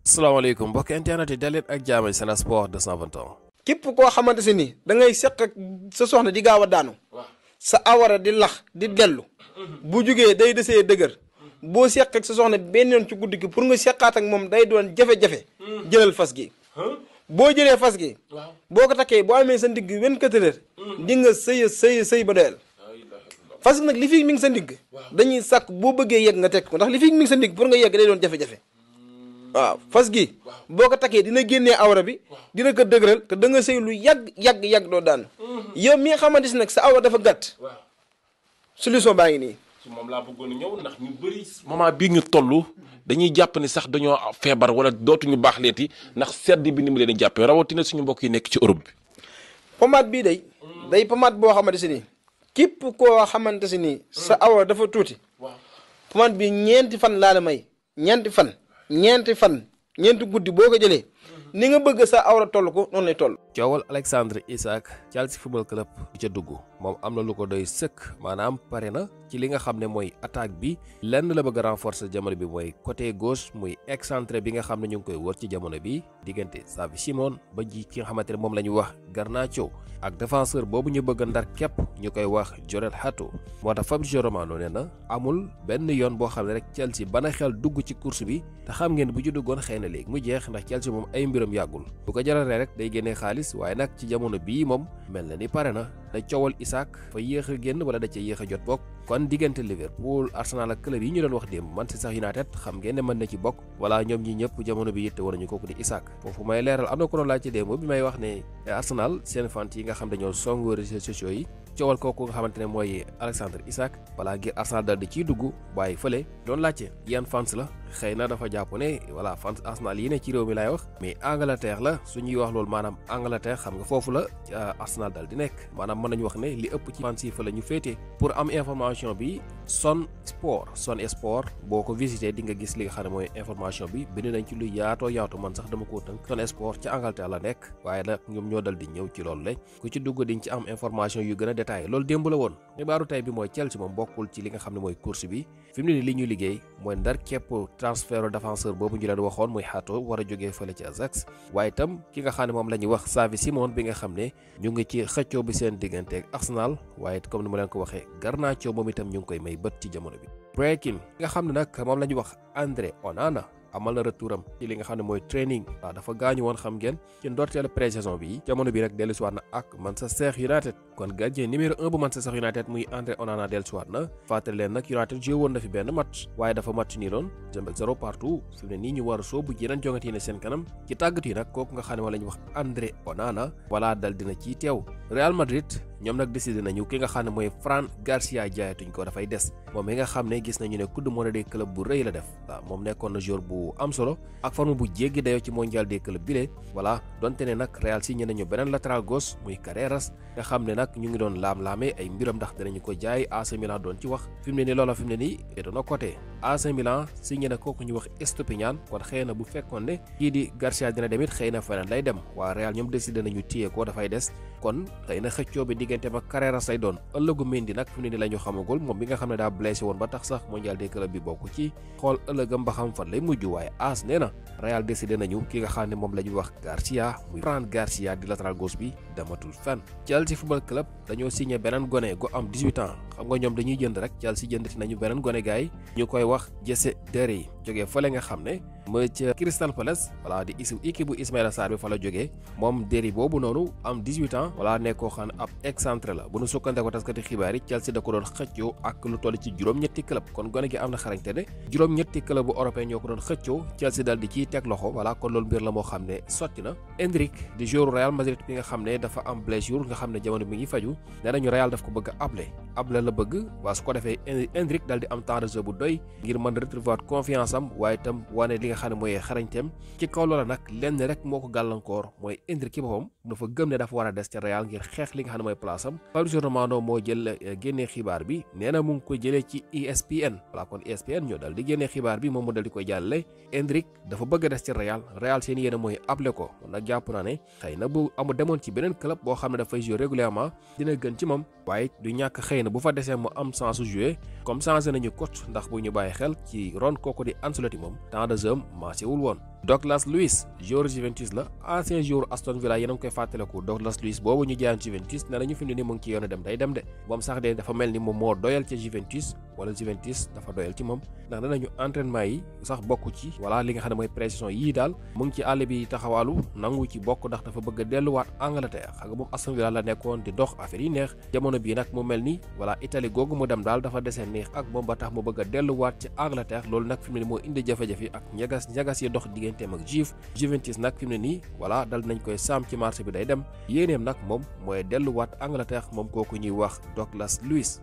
salaamaaleykum mbokk internet yi daleen ak jaam Sen Sport 221. képp koo xamante si ni da ngay seq ak sa soxna di gaaw a daanu sa awara di lax di dellu bu jugee day desee dëgër boo seq ak sa soxna benn yoon ci guddi gi pour nga seqaat ak moom day doon jafe-jafe jëlal fas gi boo jëlee fas gi boo ko takkee boo amee sa ndigg 24 heures di nga sëy ba doyal fas gi nag li fi mi ngi sa ndigg dañuy sàkk boo bëggee yegg nga tekk ko ndax li fi mi ngi sa ndigg pour nga yegg day doon jafe-jafe waaw fas gi boo ko takkee dina génnee awra bi dina ko dëgëral te da nga sëy lu yàgg doo daan yow mi nga xamante si nag sa awra dafa gàtt solution baa ngi nii ci moom laa bëggoon a ñëw ndax ñu bëri moment bii ñu toll dañuy jàpp ni sax dañoo feebar wala dootuñu baax leeti ndax sedd bi ni mu leen di jàppee rawatina suñu mbokk yi nekk ci Europe bi. pomade bii day pomade boo xamante si nii képp koo xamante si nii sa awra dafa tuuti pomade bi ñeenti fan laa la may ñeenti guddi boo ko jëlee ni nga bëgg sa awra toll ko noonu lay toll. coowal Alexandre Isak Chelsea football club di ca dugg moom am na lu ko doy sëkk maanaam pare na ci li nga xam ne mooy attaque bi lenn la bëgg a renforcer jamono bi mooy côté gauche muy excentré bi nga xam ne ñu ngi koy wër ci jamono bi diggante Xavi Simons ba ji ki nga xamante ne moom la ñu wax Garnacho ak défenseur boobu ñu bëgg a ndar képp ñu koy wax Jorel Hato moo tax Fabrizio Romano nee na amul benn yoon boo xam ne rek Chelsea bana xel dugg ci course bi te xam ngeen bu ci duggoon xëy na léegi mu jeex ndax Chelsea moom ay mbiram yàggul bu ko jaralee rek day génnee xaalis waaye nag ci jamono bii moom mel na ni pare na da coowal Isak fa yéex a génn wala da ca yéex a jot bokk kon diggante Liverpool Arsenal ak club yi ñu doon wax démb Manchester United xam ngeen ne mën na ci bokk wala ñoom ñi ñëpp jamono bi yitte war nañu kooku di Isak foofu may leeral am na ko doon laaj ci démb bi may wax ne Arsenal seen fant yi nga xam dañoo songu réseaux sociaux yi coowal kooku nga xamante ne mooy Alexandre Isak voilà ngir Arsenal dal di ciy dugg waaye fële doon laajte yan fans la xëy na dafa jàpp ne voilà fans Arsenal yi ne ci réew mi laay wax mais Angleterre la su ñuy wax loolu maanaam Angleterre xam nga foofu la Arsenal dal di nekk maanaam mën nañu wax ne li ëpp ci fans yi fa la ñu féetee pour am information bi Son Sport boo ko visité di nga gis li nga xam ne mooy information bi bind nañ ci lu yaatoo man sax dama koo tënk Son Sport ci Angleterre la nekk waaye nag ñoom ñoo dal di ñëw ci loolu la ku ci dugg diñ ci am information yu gën a détaillé loolu démb la woon xibaaru tey bi mooy Chelsea moom bokkul ci li nga xam ne mooy course bi fi mu ne li ñuy liggéey mooy ndar képp transfert défenseur boobu ñu leen waxoon muy Hato war a jógee fële ci Ajax waaye itam ki nga xam ne moom la ñuy wax Xavi Simons bi nga xam ne ñu ngi ci xëccoo bi seen diggante ak Arsenal waaye comme ni ma leen ko waxee Garnacho moom itam ñu ngi koy may bët ci jamono bi breaking ki nga xam ne nag moom la ñuy wax Andre Onana amal na retouram ci li nga xam ne mooy training waaw dafa gaañu woon xam ngeen ci ndorteelu pré-saison bi jamono bi rek dellusiwaat na ak Manchester United kon gardien numéro 1 bu Manchester United muy Andre Onana dellusiwaat na fàttali leen nag United joué woon na fi benn match waaye dafa match nii doon jëm ak 0 partout fi mu ne nii ñu war a soobu yeneen jongante yi ne seen kanam ci tàggat yi nag kooku nga xam ne moom la ñuy wax Andre Onana wala dal dina ciy teew Real Madrid ñoom nag décidé nañu ki nga xam ne mooy Fran Garcia jaayatuñ ko dafay des moom mi nga xam ne gis nañu ne coupe du monde des clubs bu rëy la def waaw moom nekkoon na joueur bu am solo ak forme bu jéggi dayoo ci mondial des clubs bile voilà donte ne nag Real signé nañu beneen latéral gauche muy Carreras nga xam ne nag ñu ngi doon laam-laamee ay mbiram ndax danañu ko jaay AC Milan doon ci wax fi mu ne nii loola fi mu ne nii doona côté AC Milan signé na kooku ñu wax Estupiñán kon xëy na bu fekkoon ne kii di Garcia dina dem it xëy na feneen lay dem waa Real ñoom décidé nañu téye ko dafay des kon xëy na xëccoo bi diggante ba Carreras lay doon ëllëgu Mendy nag fi mu ne nii la ñu xamagul moom bi nga xam ne daa blessé woon ba tax sax mondial des clubs bi bokk ci xool ëllëgam ba xam fan lay mujj waaye AS nee na Real décidé nañu ki nga xam ne moom la ñuy wax Garcia muy Fran Garcia di latéral gauche bi dematul fenn Chelsea football club dañoo signé beneen gone gu am 18 ans xam nga ñoom dañuy jënd rek Chelsea jëndati nañu beneen gone gaay ñu koy wax Jesse Derry jógee fële nga xam ne mooy ca Crystal Palace voilà di équipe bu Ismaïla Sarr bi fa la jógee moom Derry boobu noonu am 18 ans voilà nekkoo xam ne ab excentré la bu nu sukkandee ko taskati xibaar yi Chelsea da ko doon xëccoo ak lu toll ci juróom-ñetti club kon gone gi am na xarañte ne juróom-ñetti club bu européen ñoo ko doon xëccoo Chelsea dal di ciy teg loxo voilà kon loolu mbir la moo xam ne sotti na Endrick di joueur Real Madrid bi nga xam ne dafa am blessure nga xam ne jamono bi ngi faju nee nañu Real daf ko bëgg a able la bëgg waa su ko defee Endrick dal di am temps de jeu bu doy ngir mën a retrouver confiance am waaye itam wane li nga xam ne mooy xarañteem ci kaw loola nag lenn rek moo ko gàllankoor mooy Endrick ci boppam dafa gëm ne dafa war a des ca Real ngir xeex li nga xam ne mooy place am Fabrizio Romano moo jël génnee xibaar bi nee na mu ngi ko jëlee ci ESPN voilà kon ESPN ñoo dal di génnee xibaar bi moom mu dal di koy jàllale Endrick dafa bëgg a des ci Real seen yéene mooy able ko nag jàpp naa ne xëy na bu amu demoon ci beneen club boo xam ne dafay jouer régulièrement dina gën ci moom waaye du ñàkk xëy na bu fa desee mu am chance jouer comme changé nañu coach ndax bu ñu bàyyi xel ci ron kooku di Ancelotti moom temps de jeu marché wul woon Douglas Luiz joueur Juventus la ancien joueur Aston Villa yéen a ngi koy fàttaliku. Douglas Luiz boobu ñu jaayoon Juventus ne nañu fi mu ne nii mu ngi ci yoonu dem day dem de moom sax de dafa mel ni moom moo doyal ca Juventus wala Juventus dafa doyal ci moom ndax danañu entraînement yi sax bokk ci voilà li nga xam ne mooy pression yii daal mu ngi ci àll bi taxawaalu nangu ci bokk ndax dafa bëgg a delluwaat Angleterre xam nga moom Aston Villa la nekkoon di dox affaire yi neex jamono bii nag mu mel ni voilà Italie googu mu dem daal dafa desee neex ak moom ba tax mu bëgg a delluwaat ci Angleterre loolu nag fi mu ne nii moo indi jafe-jafe ak ñagas yi dox digganteem ak Juventus nag fi mu ne nii voilà dal nañ koy saam ci marché bi day dem yéeneem nag moom mooy delluwaat Angleterre moom kooku ñuy wax Douglas Luiz